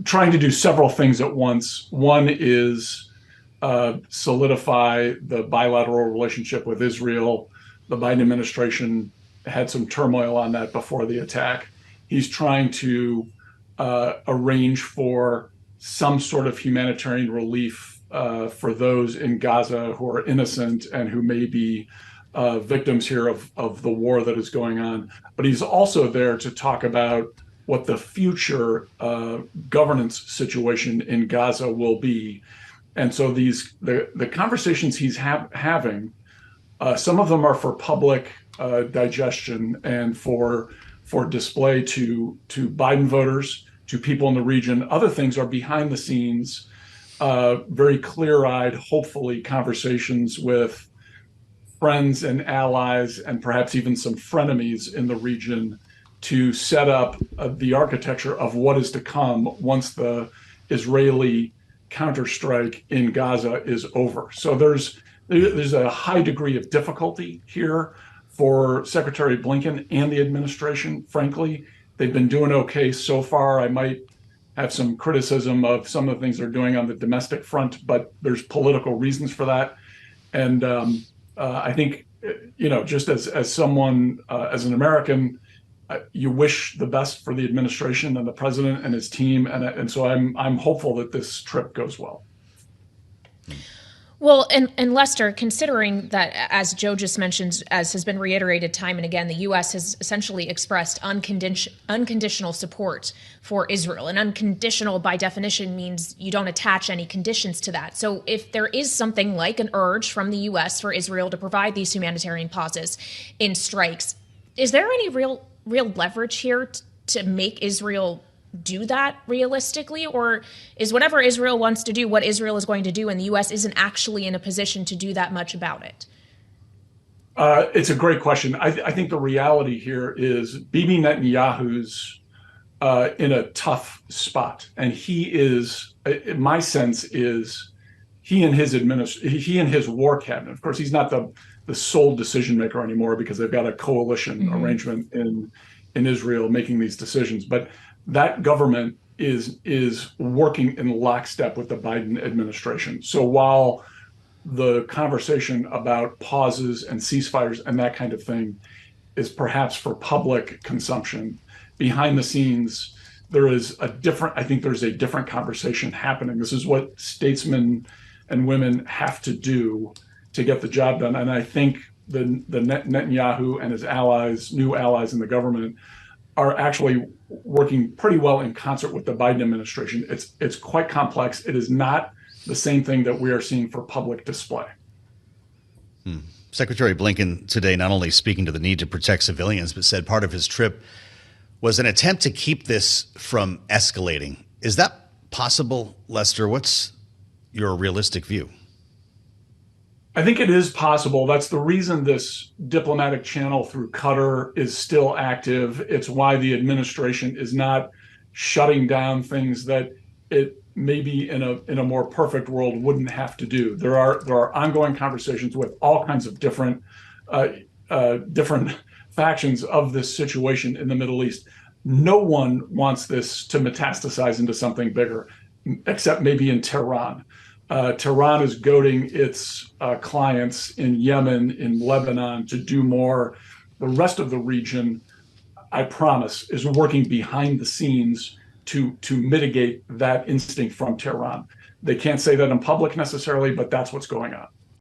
trying to do several things at once. One is solidify the bilateral relationship with Israel. The Biden administration had some turmoil on that before the attack. He's trying to arrange for some sort of humanitarian relief for those in Gaza who are innocent and who may be victims here of the war that is going on. But he's also there to talk about what the future governance situation in Gaza will be. And so the conversations he's having, some of them are for public digestion and for display to Biden voters, to people in the region. Other things are behind the scenes, very clear-eyed, hopefully, conversations with friends and allies and perhaps even some frenemies in the region to set up the architecture of what is to come once the Israeli counterstrike in Gaza is over. So there's a high degree of difficulty here for Secretary Blinken and the administration. Frankly, they've been doing okay so far. I might have some criticism of some of the things they're doing on the domestic front, but there's political reasons for that. And I think, just as someone, as an American, you wish the best for the administration and the president and his team, and so I'm hopeful that this trip goes well. Well, and Lester, considering that, as Joe just mentioned, as has been reiterated time and again, the U.S. has essentially expressed unconditional support for Israel. And unconditional, by definition, means you don't attach any conditions to that. So if there is something like an urge from the U.S. for Israel to provide these humanitarian pauses in strikes, is there any real leverage here to make Israel do that realistically? Or is whatever Israel wants to do what Israel is going to do, and the U.S. isn't actually in a position to do that much about it? It's a great question. I think the reality here is Bibi Netanyahu's in a tough spot. And he is, my sense is, he and his war cabinet, of course, he's not the sole decision maker anymore because they've got a coalition arrangement in Israel making these decisions. But that government is working in lockstep with the Biden administration. So while the conversation about pauses and ceasefires and that kind of thing is perhaps for public consumption, behind the scenes, there's a different conversation happening. This is what statesmen and women have to do to get the job done. And I think the Netanyahu and his allies, new allies in the government, are actually working pretty well in concert with the Biden administration. It's quite complex. It is not the same thing that we are seeing for public display. Secretary Blinken today not only speaking to the need to protect civilians, but said part of his trip was an attempt to keep this from escalating. Is that possible, Lester? What's your realistic view? I think it is possible. That's the reason this diplomatic channel through Qatar is still active. It's why the administration is not shutting down things that it maybe in a more perfect world wouldn't have to do. There are ongoing conversations with all kinds of different factions of this situation in the Middle East. No one wants this to metastasize into something bigger, except maybe in Tehran. Tehran is goading its clients in Yemen, in Lebanon, to do more. The rest of the region, I promise, is working behind the scenes to mitigate that instinct from Tehran. They can't say that in public necessarily, but that's what's going on.